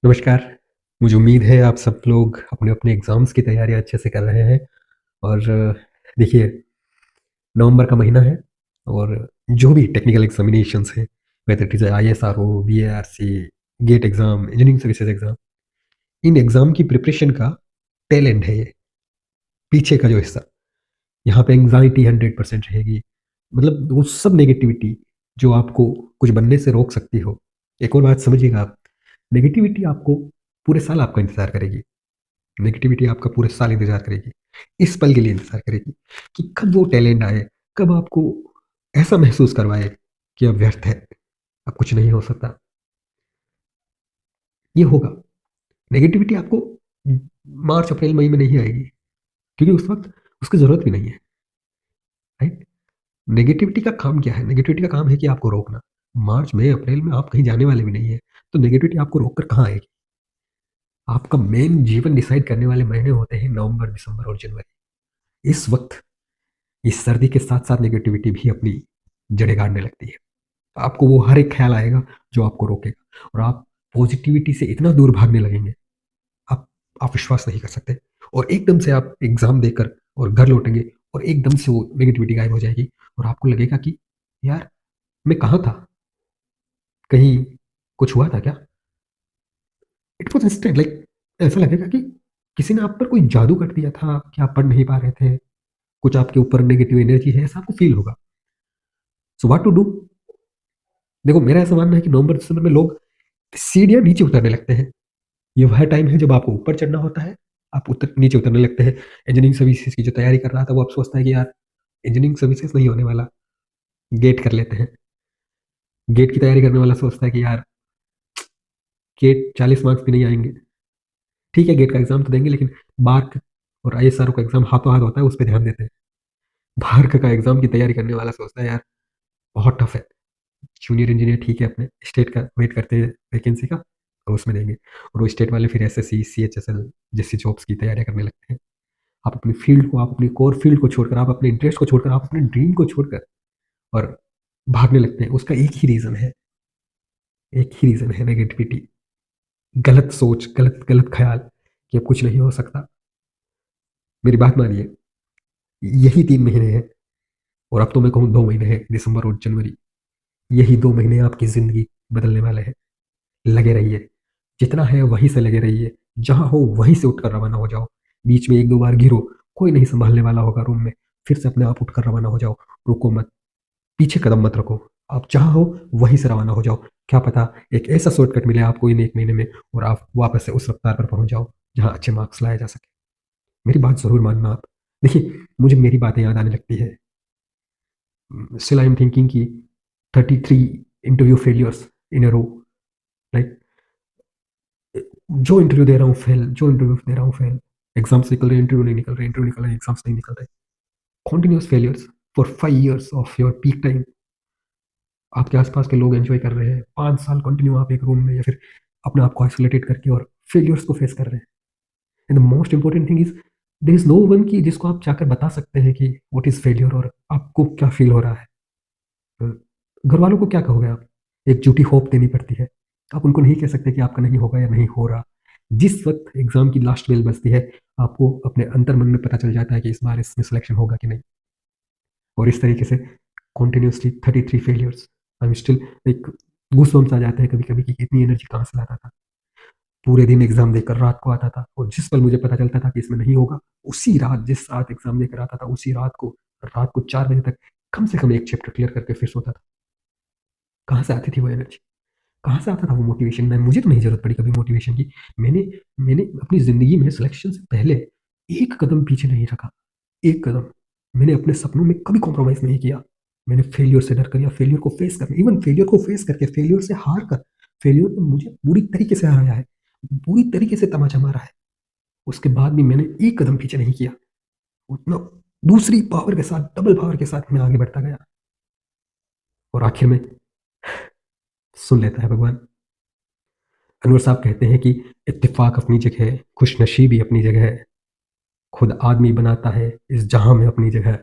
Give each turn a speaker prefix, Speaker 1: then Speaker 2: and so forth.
Speaker 1: नमस्कार। मुझे उम्मीद है आप सब लोग अपने-अपने एग्ज़ाम्स की तैयारियाँ अच्छे से कर रहे हैं और देखिए नवंबर का महीना है और जो भी टेक्निकल एग्ज़ामिनेशंस हैं, whether it is ISRO, BARC, GATE exam, engineering services exam, इन एग्ज़ाम की प्रिपरेशन का टेल एंड है ये, पीछे का जो हिस्सा। यहाँ पे एंग्ज़ायटी 100% रहेगी। मतलब वो सब नेगेटिविटी जो आपको कुछ बनने से रोक सकती हो। एक और बात समझिएगा आप, नेगेटिविटी आपको पूरे साल आपका इंतज़ार करेगी। नेगेटिविटी आपका पूरे साल इंतजार करेगी। इस पल के लिए इंतजार करेगी कि कब वो टैलेंट आए, कब आपको ऐसा महसूस करवाए कि अब व्यर्थ है, अब कुछ नहीं हो सकता। ये होगा। नेगेटिविटी आपको मार्च, अप्रैल, मई में नहीं आएगी क्योंकि उस वक़्त उसकी ज़रूरत भी नहीं है, राइट? नेगेटिविटी का काम क्या है? नेगेटिविटी का काम है कि आपको रोकना। मार्च में, अप्रैल में आप कहीं जाने वाले भी नहीं हैं, तो नेगेटिविटी आपको रोक कर कहाँ आएगी? आपका मेन जीवन डिसाइड करने वाले महीने होते हैं नवंबर, दिसंबर और जनवरी। इस वक़्त इस सर्दी के साथ-साथ नेगेटिविटी भी अपनी जड़ें गाड़ने लगती है। आपको वो हर एक ख़्याल आएगा जो आपको रोकेगा और आप पॉज़िटिविटी से इतना दूर भागने लगेंगे, आप आप विश्वास नहीं कर सकते और एकदम से आप एग्ज़ाम देकर और घर लौटेंगे और एकदम से वो नेगेटिविटी गायब हो जाएगी और आपको लगेगा कि यार मैं कहाँ था? कहीं कुछ हुआ था क्या? इट वाज़ इंस्टेंट लाइक ऐसा लगेगा कि किसी ने आप पर कोई जादू कर दिया था कि आप पढ़ नहीं पा रहे थे, कुछ आपके ऊपर नेगेटिव एनर्जी है, ऐसा आपको फ़ील होगा। So what to do? देखो मेरा ऐसा मानना है कि नवंबर दिसंबर में लोग सीढ़ियाँ नीचे उतरने लगते हैं। ये वह टाइम है जब आपको ऊपर चढ़ना होता है, आप नीचे उतरने लगते हैं। इंजीनियरिंग सर्विसेज़ की जो तैयारी कर रहा था वो अब सोचता है कि यार इंजीनियरिंग सर्विसेज़ नहीं होने वाला, गेट कर लेते हैं। गेट की तैयारी करने वाला सोचता है कि यार गेट 40 मार्क्स भी नहीं आएँगे। ठीक है गेट का एग्ज़ाम तो देंगे लेकिन बार्क और आईएसआरओ का एग्ज़ाम हाथों-हाथ होता है उस पे ध्यान देते हैं। बार्क का एग्ज़ाम की तैयारी करने वाला सोचता है यार बहुत टफ है। जूनियर इंजीनियर ठीक है अपने स्टेट का वेट करते हैं वैकेंसी का और उसमें देंगे और वो स्टेट वाले फिर एसएससी, सीएचएसएल जैसी जॉब्स की तैयारी करने लगते हैं। आप अपनी फील्ड को, आप अपनी कोर फील्ड को छोड़कर, आप अपने इंटरेस्ट को छोड़कर, आप अपने ड्रीम को छोड़कर और भागने लगते हैं। उसका एक ही रीज़न है, एक ही रीज़न है नेगेटिविटी, गलत सोच, गलत गलत ख़्याल कि अब कुछ नहीं हो सकता। मेरी बात मानिए, यही 3 महीने हैं और अब तो मैं कहूँ 2 महीने हैं, दिसंबर और जनवरी। यही 2 महीने आपकी ज़िंदगी बदलने वाले हैं। लगे रहिए, जितना है वहीं से लगे रहिए, जहाँ हो वहीं से उठकर रवाना हो जाओ। बीच में 1-2 बार गिरो, कोई नहीं सँभालने वाला होगा रूम में, फिर से अपने आप उठकर रवाना हो जाओ, रुको मत, पीछे कदम मत रखो, आप जहाँ हो वहीं से रवाना हो जाओ। क्या पता एक ऐसा शॉर्टकट मिले आपको इन 1 महीने में और आप वापस से उस रफ्तार पर पहुँच जाओ, जहाँ अच्छे मार्क्स लाए जा सकें। मेरी बात ज़रूर मानना आप। देखिए, मुझे मेरी बातें याद आने लगती है। स्टिल आई एम थिंकिंग कि 33 इंटरव्यू फेल्योर्स इन अ रो, लाइक जो इंटरव्यू दे रहा हूँ फेल, जो इंटरव्यू दे रहा हूँ फेल, एग्जाम्स निकल रहे, इंटरव्यू नहीं निकल रहे, इंटरव्यू निकल रहे, एग्जाम्स नहीं निकल रहे, continuous failures for 5 years of your peak time. आपके आसपास के लोग एंजॉय कर रहे हैं, 5 साल कंटिन्यू आप एक रूम में या फिर अपने आप को आइसोलेटेड करके और फेलियर्स को फेस कर रहे हैं। And the most important thing is there is no one की जिसको आप जाकर बता सकते हैं कि व्हाट इज फेलियर और आपको क्या फील हो रहा है। घर वालों को क्या कहोगे आप? एक झूठी होप देनी पड़ती है। आप उनको नहीं कह सकते कि आपका नहीं होगा या नहीं हो रहा। जिस वक़्त एग्ज़ाम की लास्ट बेल बजती है, आपको अपने अंतर्मन में पता चल जाता है कि इस बार इसमें सिलेक्शन होगा कि नहीं। और इस तरीके से continuously 33 failures, I am still एक गूज़बम्प्स आ जाते हैं कभी-कभी कि इतनी एनर्जी कहाँ से लाता था। पूरे दिन एग्ज़ाम देकर रात को आता था और जिस पल मुझे पता चलता था कि इसमें नहीं होगा, उसी रात जिस रात एग्ज़ाम देकर आता था, उसी रात को 4 बजे तक कम से कम 1 चैप्टर क्लियर करके फिर सोता था। कहाँ से आती थी वो एनर्जी? कहाँ से आता था वो मोटिवेशन? मैं मुझे तो नहीं ज़रूरत पड़ी कभी मोटिवेशन की। मैंने मैंने अपनी ज़िंदगी में सिलेक्शन से पहले एक कदम पीछे नहीं रखा, एक कदम। मैंने अपने सपनों में कभी कॉम्प्रोमाइज़ नहीं किया। मैंने फेल्योर से डर कर या फेल्योर को फेस करके, इवन फेल्योर को फेस करके, फेल्योर से हार कर, फेल्योर ने मुझे पूरी तरीके से हराया है, पूरी तरीके से तमाचा मारा है। उसके बाद भी मैंने एक कदम पीछे नहीं किया। उतना दूसरी पावर के साथ, डबल पावर के साथ मैं आगे बढ़ता गया और आखिर में सुन लेता है भगवान। अनवर साहब कहते हैं कि इत्तेफाक अपनी जगह है, खुशनसीबी अपनी जगह है, खुद आदमी बनाता है इस जहां में अपनी जगह।